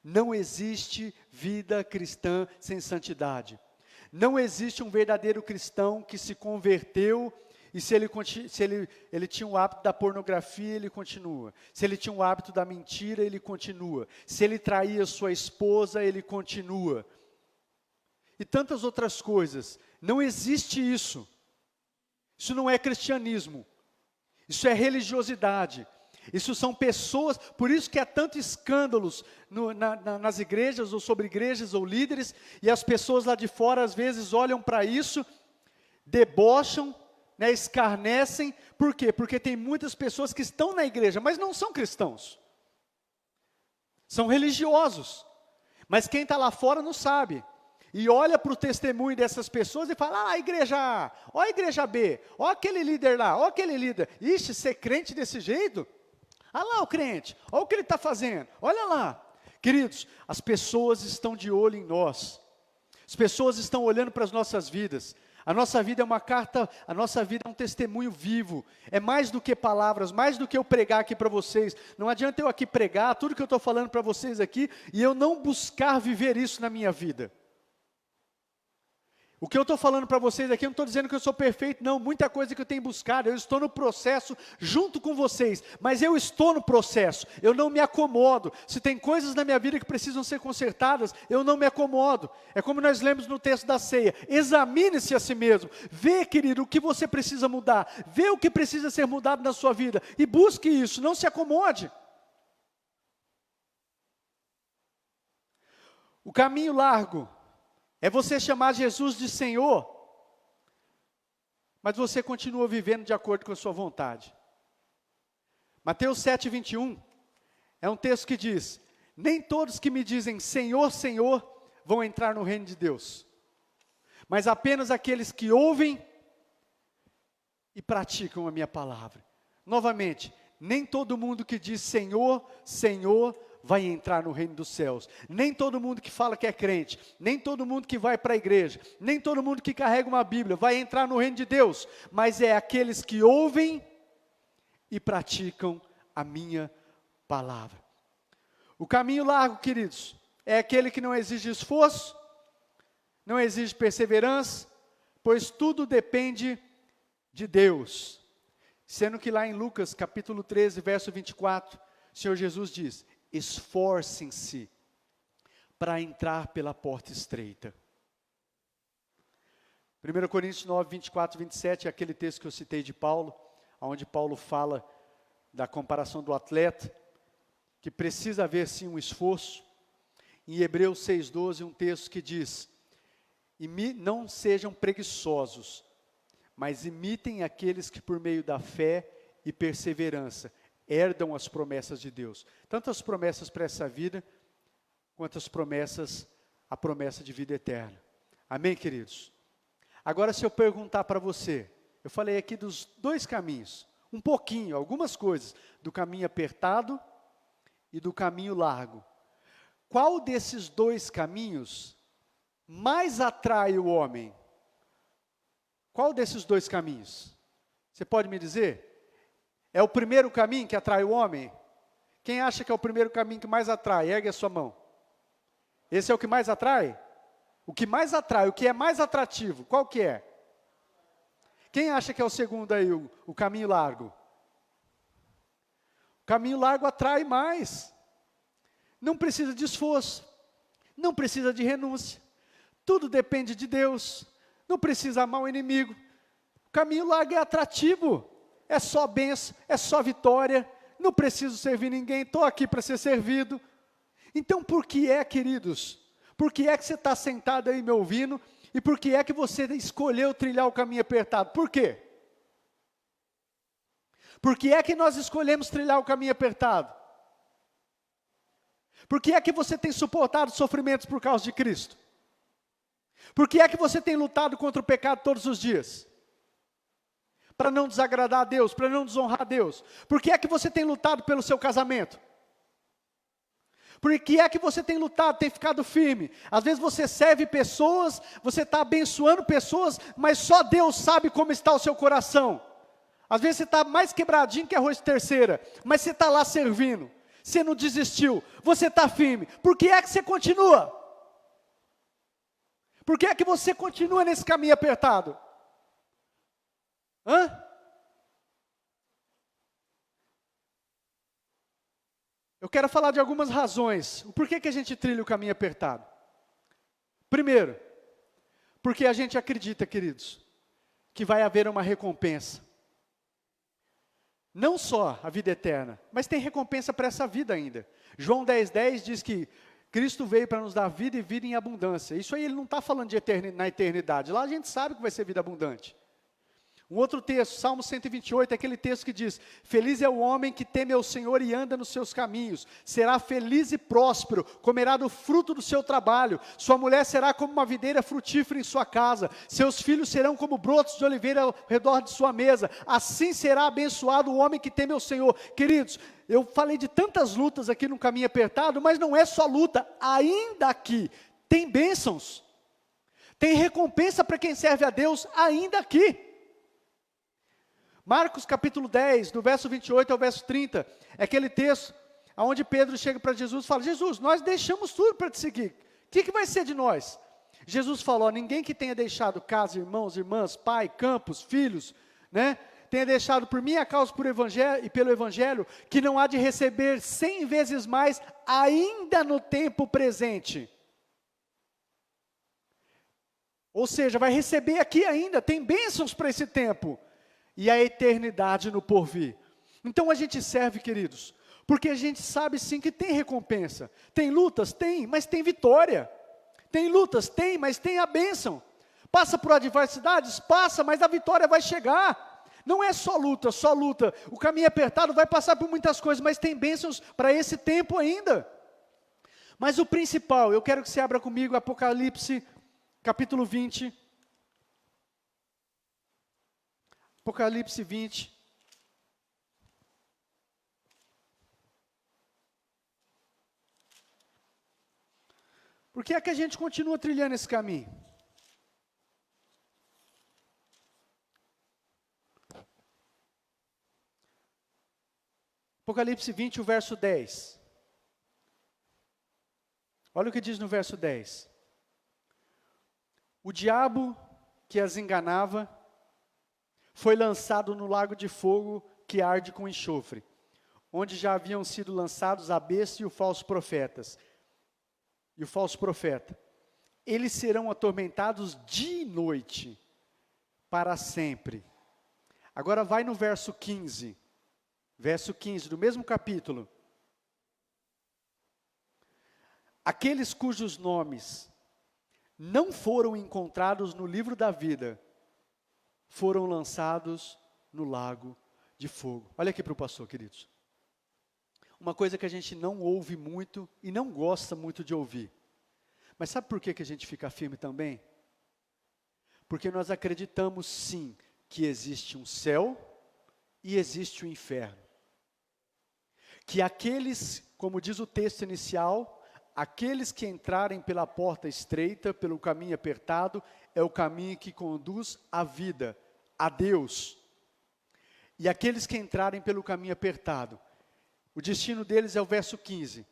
Speaker 1: Não existe vida cristã sem santidade. Não existe um verdadeiro cristão que se converteu e se ele tinha o hábito da pornografia, ele continua. Se ele tinha o hábito da mentira, ele continua. Se ele traía sua esposa, ele continua. E tantas outras coisas. Não existe isso. Isso não é cristianismo. Isso é religiosidade. Isso são pessoas, por isso que há tantos escândalos nas igrejas, ou sobre igrejas, ou líderes, e as pessoas lá de fora, às vezes, olham para isso, debocham, escarnecem. Por quê? Porque tem muitas pessoas que estão na igreja, mas não são cristãos. São religiosos. Mas quem está lá fora não sabe. e olha para o testemunho dessas pessoas e fala, a igreja A, ó a igreja B, ó aquele líder lá, ó aquele líder. Ixi, ser crente desse jeito? Olha lá o crente, olha o que ele está fazendo, olha lá. Queridos, as pessoas estão de olho em nós. As pessoas estão olhando para as nossas vidas. A nossa vida é uma carta, a nossa vida é um testemunho vivo. É mais do que palavras, mais do que eu pregar aqui para vocês. Não adianta eu aqui pregar tudo que eu estou falando para vocês aqui e eu não buscar viver isso na minha vida. O que eu estou falando para vocês aqui, eu não estou dizendo que eu sou perfeito, não. Muita coisa que eu tenho buscado, eu estou no processo junto com vocês. Mas eu estou no processo, eu não me acomodo. Se tem coisas na minha vida que precisam ser consertadas, eu não me acomodo. É como nós lemos no texto da ceia. Examine-se a si mesmo. Vê, querido, o que você precisa mudar. Vê o que precisa ser mudado na sua vida. E busque isso, não se acomode. O caminho largo é você chamar Jesus de Senhor, mas você continua vivendo de acordo com a sua vontade. Mateus 7:21 é um texto que diz, nem todos que me dizem Senhor, Senhor, vão entrar no reino de Deus, mas apenas aqueles que ouvem e praticam a minha palavra. Novamente, nem todo mundo que diz Senhor, Senhor, vai entrar no reino dos céus. Nem todo mundo que fala que é crente, nem todo mundo que vai para a igreja, nem todo mundo que carrega uma Bíblia vai entrar no reino de Deus, mas é aqueles que ouvem e praticam a minha palavra. O caminho largo, queridos, é aquele que não exige esforço, não exige perseverança, pois tudo depende de Deus. Sendo que lá em Lucas capítulo 13, verso 24, o Senhor Jesus diz, esforcem-se para entrar pela porta estreita. 1 Coríntios 9, 24 e 27 é aquele texto que eu citei de Paulo, onde Paulo fala da comparação do atleta, que precisa haver sim um esforço. Em Hebreus 6,12, um texto que diz, não sejam preguiçosos, mas imitem aqueles que por meio da fé e perseverança herdam as promessas de Deus. Tanto as promessas para essa vida, quanto as promessas, a promessa de vida eterna. Amém, queridos? Agora, se eu perguntar para você, eu falei aqui dos dois caminhos, um pouquinho, algumas coisas, do caminho apertado e do caminho largo. Qual desses dois caminhos mais atrai o homem? Qual desses dois caminhos? Você pode me dizer? É o primeiro caminho que atrai o homem? Quem acha que é o primeiro caminho que mais atrai? Ergue a sua mão. Esse é o que mais atrai? O que mais atrai, o que é mais atrativo, qual que é? Quem acha que é o segundo aí, o caminho largo? O caminho largo atrai mais. Não precisa de esforço, não precisa de renúncia. Tudo depende de Deus, não precisa amar o inimigo. O caminho largo é atrativo. É só bênção, é só vitória, não preciso servir ninguém, estou aqui para ser servido. Então por que é, queridos? Por que é que você está sentado aí me ouvindo? E por que é que você escolheu trilhar o caminho apertado? Por quê? Por que é que nós escolhemos trilhar o caminho apertado? Por que é que você tem suportado sofrimentos por causa de Cristo? Por que é que você tem lutado contra o pecado todos os dias? Para não desagradar a Deus, para não desonrar a Deus. Por que é que você tem lutado pelo seu casamento? Por que é que você tem lutado, tem ficado firme? Às vezes você serve pessoas, você está abençoando pessoas, mas só Deus sabe como está o seu coração. Às vezes você está mais quebradinho que arroz de terceira, mas você está lá servindo. Você não desistiu, você está firme. Por que é que você continua? Por que é que você continua nesse caminho apertado? Eu quero falar de algumas razões. Por que a gente trilha o caminho apertado? Primeiro, porque a gente acredita, queridos, que vai haver uma recompensa. Não só a vida eterna, mas tem recompensa para essa vida ainda. João 10,10 diz que Cristo veio para nos dar vida e vida em abundância. Isso aí ele não está falando de na eternidade. Lá a gente sabe que vai ser vida abundante. Um outro texto, Salmo 128, é aquele texto que diz: feliz é o homem que teme ao Senhor e anda nos seus caminhos, será feliz e próspero, comerá do fruto do seu trabalho, sua mulher será como uma videira frutífera em sua casa, seus filhos serão como brotos de oliveira ao redor de sua mesa, assim será abençoado o homem que teme ao Senhor. Queridos, eu falei de tantas lutas aqui no caminho apertado, mas não é só luta, ainda aqui tem bênçãos, tem recompensa para quem serve a Deus ainda aqui. Marcos capítulo 10, do verso 28 ao verso 30, é aquele texto onde Pedro chega para Jesus e fala: Jesus, nós deixamos tudo para te seguir, o que vai ser de nós? Jesus falou: ninguém que tenha deixado casa, irmãos, irmãs, pai, campos, filhos, né, tenha deixado por minha causa por evangelho, e pelo evangelho, que não há de receber 100 vezes mais, ainda no tempo presente. Ou seja, vai receber aqui ainda, tem bênçãos para esse tempo, e a eternidade no porvir. Então a gente serve, queridos, porque a gente sabe sim que tem recompensa. Tem lutas? Tem, mas tem vitória. Tem lutas? Tem, mas tem a bênção. Passa por adversidades? Passa, mas a vitória vai chegar. Não é só luta, só luta. O caminho apertado vai passar por muitas coisas, mas tem bênçãos para esse tempo ainda. Mas o principal, eu quero que você abra comigo Apocalipse, capítulo 20. Apocalipse 20. Por que é que a gente continua trilhando esse caminho? Apocalipse 20, o verso 10. Olha o que diz no verso 10. O diabo que as enganava foi lançado no lago de fogo que arde com enxofre, onde já haviam sido lançados a besta e o falso profeta. Eles serão atormentados dia e noite, para sempre. Agora vai no verso 15. Verso 15 do mesmo capítulo. Aqueles cujos nomes não foram encontrados no livro da vida, foram lançados no lago de fogo. Olha aqui para o pastor, queridos. Uma coisa que a gente não ouve muito e não gosta muito de ouvir. Mas sabe por que a gente fica firme também? Porque nós acreditamos sim que existe um céu e existe o inferno. Que aqueles, como diz o texto inicial, aqueles que entrarem pela porta estreita, pelo caminho apertado, é o caminho que conduz à vida, a Deus. E aqueles que entrarem pelo caminho apertado, o destino deles é o verso 15.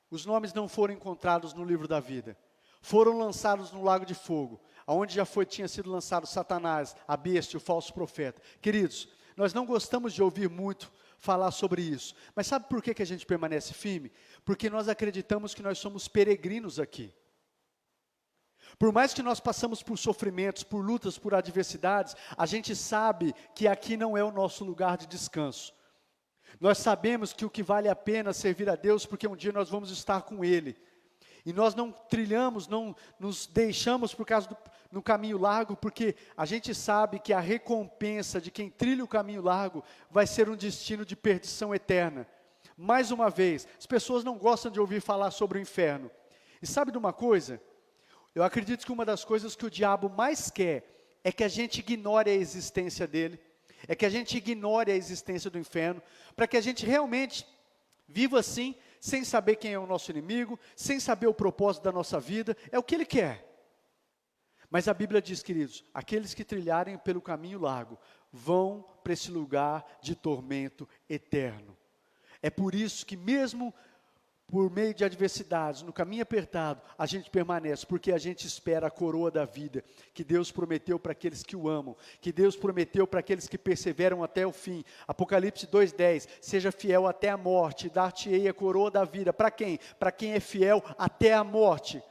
Speaker 1: Os nomes não foram encontrados no livro da vida. Foram lançados no lago de fogo, onde já tinha sido lançado Satanás, a besta e o falso profeta. Queridos, nós não gostamos de ouvir muito falar sobre isso. Mas sabe por que a gente permanece firme? Porque nós acreditamos que nós somos peregrinos aqui. Por mais que nós passamos por sofrimentos, por lutas, por adversidades, a gente sabe que aqui não é o nosso lugar de descanso. Nós sabemos que o que vale a pena é servir a Deus, porque um dia nós vamos estar com Ele. E nós não trilhamos, não nos deixamos por causa no caminho largo, porque a gente sabe que a recompensa de quem trilha o caminho largo vai ser um destino de perdição eterna. Mais uma vez, as pessoas não gostam de ouvir falar sobre o inferno. E sabe de uma coisa? Eu acredito que uma das coisas que o diabo mais quer é que a gente ignore a existência dele, é que a gente ignore a existência do inferno, para que a gente realmente viva assim, sem saber quem é o nosso inimigo, sem saber o propósito da nossa vida, é o que ele quer. Mas a Bíblia diz, queridos, aqueles que trilharem pelo caminho largo, vão para esse lugar de tormento eterno. É por isso que mesmo por meio de adversidades, no caminho apertado, a gente permanece, porque a gente espera a coroa da vida, que Deus prometeu para aqueles que o amam, que Deus prometeu para aqueles que perseveram até o fim. Apocalipse 2:10, seja fiel até a morte, dar-te-ei a coroa da vida. Para quem? Para quem é fiel até a morte.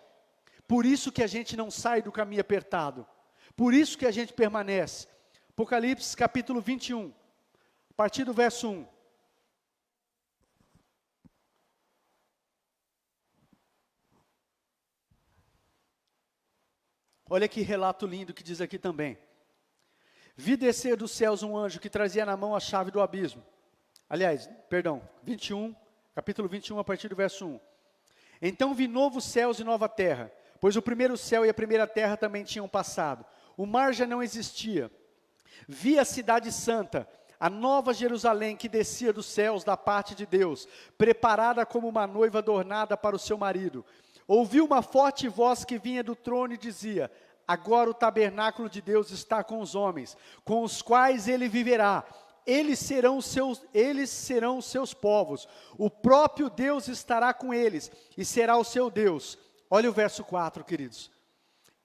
Speaker 1: Por isso que a gente não sai do caminho apertado, por isso que a gente permanece. Apocalipse capítulo 21, a partir do verso 1. Olha que relato lindo que diz aqui também. Vi descer dos céus um anjo que trazia na mão a chave do abismo. Aliás, perdão, capítulo 21, a partir do verso 1. Então vi novos céus e nova terra, pois o primeiro céu e a primeira terra também tinham passado. O mar já não existia. Vi a cidade santa, a nova Jerusalém que descia dos céus da parte de Deus, preparada como uma noiva adornada para o seu marido. Ouvi uma forte voz que vinha do trono e dizia: agora o tabernáculo de Deus está com os homens, com os quais ele viverá. Eles serão os seus povos. O próprio Deus estará com eles e será o seu Deus. Olha o verso 4, queridos.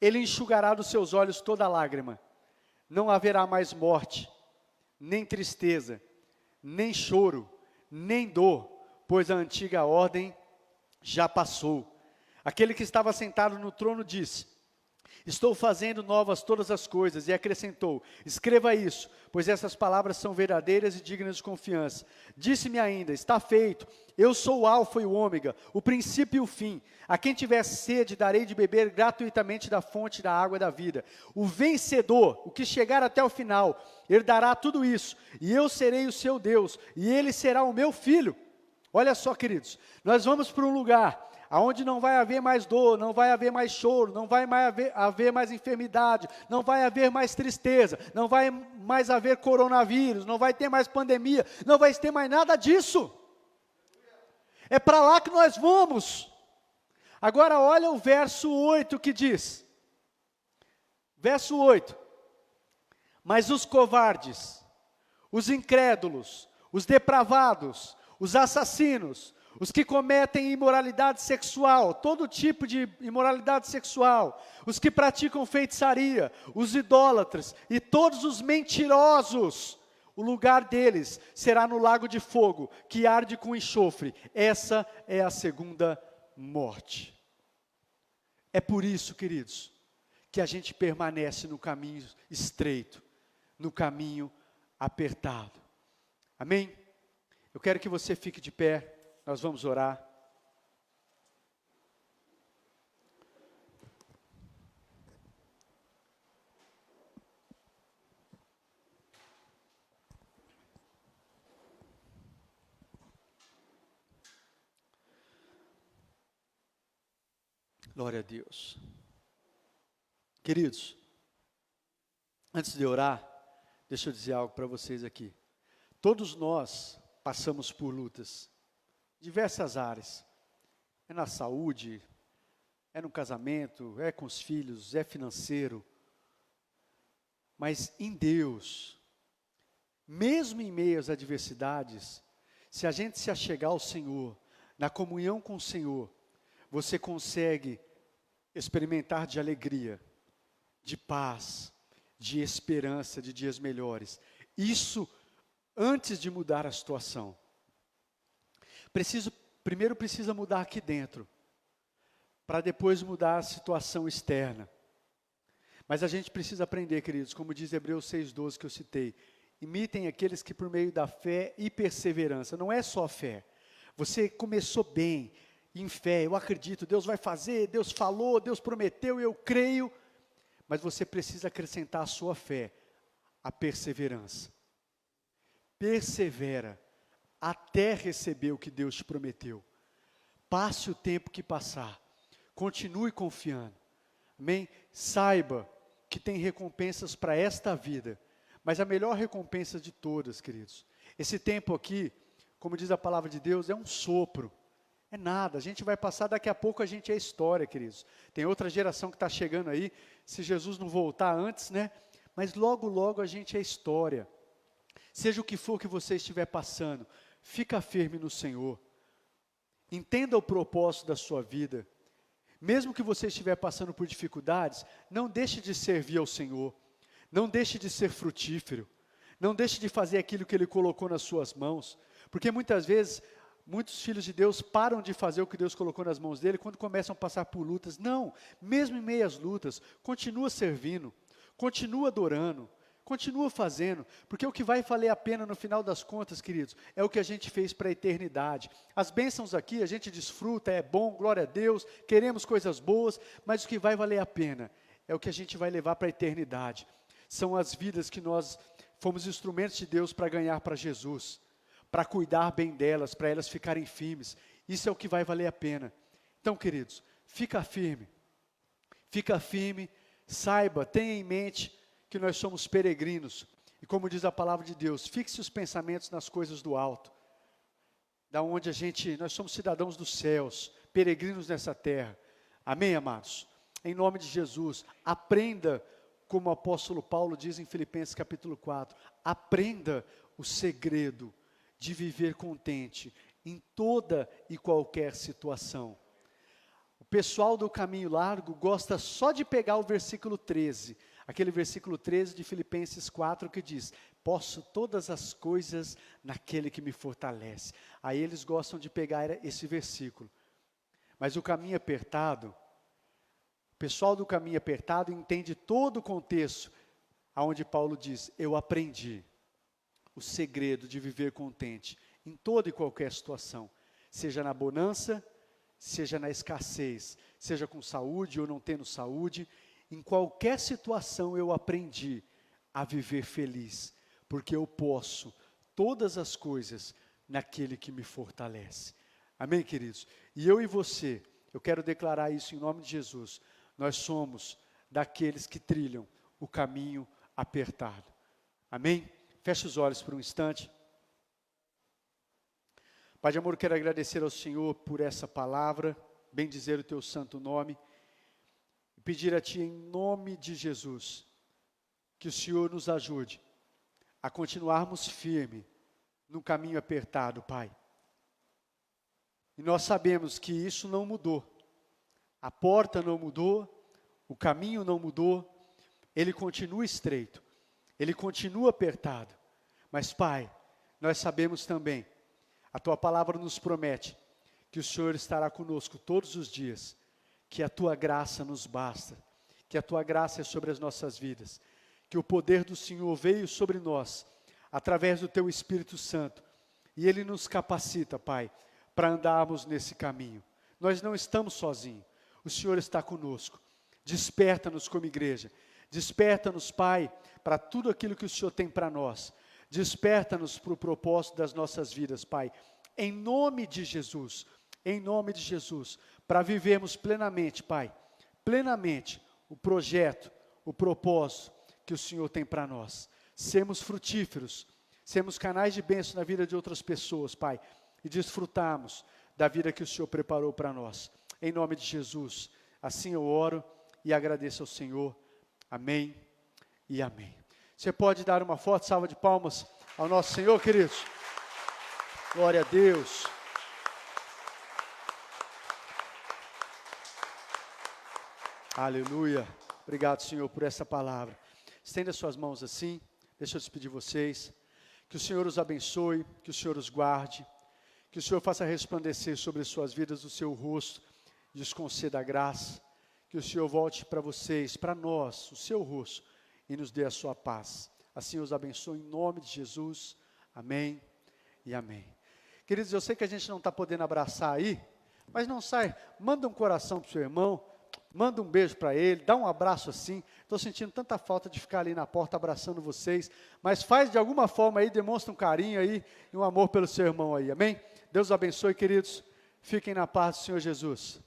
Speaker 1: Ele enxugará dos seus olhos toda lágrima. Não haverá mais morte, nem tristeza, nem choro, nem dor, pois a antiga ordem já passou. Aquele que estava sentado no trono disse: estou fazendo novas todas as coisas, e acrescentou: escreva isso, pois essas palavras são verdadeiras e dignas de confiança. Disse-me ainda: está feito, eu sou o alfa e o ômega, o princípio e o fim. A quem tiver sede, darei de beber gratuitamente da fonte da água da vida. O vencedor, o que chegar até o final, herdará tudo isso, e eu serei o seu Deus, e ele será o meu filho. Olha só, queridos, nós vamos para um lugar aonde não vai haver mais dor, não vai haver mais choro, não vai haver mais enfermidade, não vai haver mais tristeza, não vai mais haver coronavírus, não vai ter mais pandemia, não vai ter mais nada disso. É para lá que nós vamos. Agora olha o verso 8 que diz. Verso 8. Mas os covardes, os incrédulos, os depravados, os assassinos, os que cometem imoralidade sexual, todo tipo de imoralidade sexual, os que praticam feitiçaria, os idólatras e todos os mentirosos, o lugar deles será no lago de fogo, que arde com enxofre. Essa é a segunda morte. É por isso, queridos, que a gente permanece no caminho estreito, no caminho apertado. Amém? Eu quero que você fique de pé. Nós vamos orar. Glória a Deus. Queridos, antes de orar, deixa eu dizer algo para vocês aqui. Todos nós passamos por lutas, diversas áreas. É na saúde, é no casamento, é com os filhos, é financeiro. Mas em Deus, mesmo em meio às adversidades, se a gente se achegar ao Senhor, na comunhão com o Senhor, você consegue experimentar de alegria, de paz, de esperança, de dias melhores. Isso antes de mudar a situação. Primeiro precisa mudar aqui dentro, para depois mudar a situação externa. Mas a gente precisa aprender, queridos, como diz Hebreus 6,12 que eu citei, imitem aqueles que por meio da fé e perseverança, não é só fé, você começou bem, em fé, eu acredito, Deus vai fazer, Deus falou, Deus prometeu, eu creio, mas você precisa acrescentar à sua fé, a perseverança. Persevera, até receber o que Deus te prometeu. Passe o tempo que passar, continue confiando, amém? Saiba que tem recompensas para esta vida, mas a melhor recompensa de todas, queridos, esse tempo aqui, como diz a palavra de Deus, é um sopro, é nada, a gente vai passar, daqui a pouco a gente é história, queridos. Tem outra geração que está chegando aí, se Jesus não voltar antes, né? Mas logo, logo a gente é história. Seja o que for que você estiver passando, fica firme no Senhor. Entenda o propósito da sua vida. Mesmo que você estiver passando por dificuldades, não deixe de servir ao Senhor. Não deixe de ser frutífero. Não deixe de fazer aquilo que Ele colocou nas suas mãos. Porque muitas vezes, muitos filhos de Deus param de fazer o que Deus colocou nas mãos dele quando começam a passar por lutas. Não, mesmo em meio às lutas, continua servindo, continua adorando, continua fazendo, porque o que vai valer a pena no final das contas, queridos, é o que a gente fez para a eternidade. As bênçãos aqui a gente desfruta, é bom, glória a Deus, queremos coisas boas, mas o que vai valer a pena é o que a gente vai levar para a eternidade. são as vidas que nós fomos instrumentos de Deus para ganhar para Jesus, para cuidar bem delas, para elas ficarem firmes. Isso é o que vai valer a pena. Então, queridos, fica firme, saiba, tenha em mente que nós somos peregrinos. E como diz a palavra de Deus, fixe os pensamentos nas coisas do alto, da onde nós somos cidadãos dos céus, peregrinos nessa terra. Amém, amados? Em nome de Jesus, aprenda, como o apóstolo Paulo diz em Filipenses capítulo 4, aprenda o segredo de viver contente em toda e qualquer situação. O pessoal do caminho largo gosta só de pegar o versículo 13, aquele versículo 13 de Filipenses 4 que diz, posso todas as coisas naquele que me fortalece. Aí eles gostam de pegar esse versículo. Mas o caminho apertado, o pessoal do caminho apertado entende todo o contexto, aonde Paulo diz, eu aprendi o segredo de viver contente em toda e qualquer situação, seja na bonança, seja na escassez, seja com saúde ou não tendo saúde, em qualquer situação eu aprendi a viver feliz, porque eu posso todas as coisas naquele que me fortalece. Amém, queridos? E eu e você, eu quero declarar isso em nome de Jesus, nós somos daqueles que trilham o caminho apertado. Amém? Feche os olhos por um instante. Pai de amor, quero agradecer ao Senhor por essa palavra, bendizer o teu santo nome, e pedir a Ti em nome de Jesus, que o Senhor nos ajude a continuarmos firme no caminho apertado, Pai. E nós sabemos que isso não mudou, a porta não mudou, o caminho não mudou, ele continua estreito, ele continua apertado, mas Pai, nós sabemos também, a Tua palavra nos promete, que o Senhor estará conosco todos os dias, que a Tua graça nos basta, que a Tua graça é sobre as nossas vidas, que o poder do Senhor veio sobre nós, através do Teu Espírito Santo, e Ele nos capacita, Pai, para andarmos nesse caminho. Nós não estamos sozinhos, o Senhor está conosco. Desperta-nos como igreja, desperta-nos, Pai, para tudo aquilo que o Senhor tem para nós. Desperta-nos para o propósito das nossas vidas, Pai, em nome de Jesus, para vivermos plenamente, Pai, plenamente o projeto, o propósito que o Senhor tem para nós. Sermos frutíferos, sermos canais de bênção na vida de outras pessoas, Pai, e desfrutarmos da vida que o Senhor preparou para nós. Em nome de Jesus, assim eu oro e agradeço ao Senhor. Amém e amém. Você pode dar uma forte salva de palmas ao nosso Senhor, queridos? Glória a Deus. Aleluia. Obrigado, Senhor, por essa palavra. Estenda suas mãos assim. Deixa eu despedir vocês. Que o Senhor os abençoe, que o Senhor os guarde, que o Senhor faça resplandecer sobre suas vidas o seu rosto, e lhes conceda a graça. Que o Senhor volte para vocês, para nós, o seu rosto, e nos dê a sua paz. Assim os abençoe em nome de Jesus. Amém e amém. Queridos, eu sei que a gente não está podendo abraçar aí, mas não sai, manda um coração para o seu irmão, manda um beijo para ele, dá um abraço assim. Estou sentindo tanta falta de ficar ali na porta abraçando vocês, mas faz de alguma forma aí, demonstra um carinho aí e um amor pelo seu irmão aí, amém? Deus abençoe, queridos, fiquem na paz do Senhor Jesus.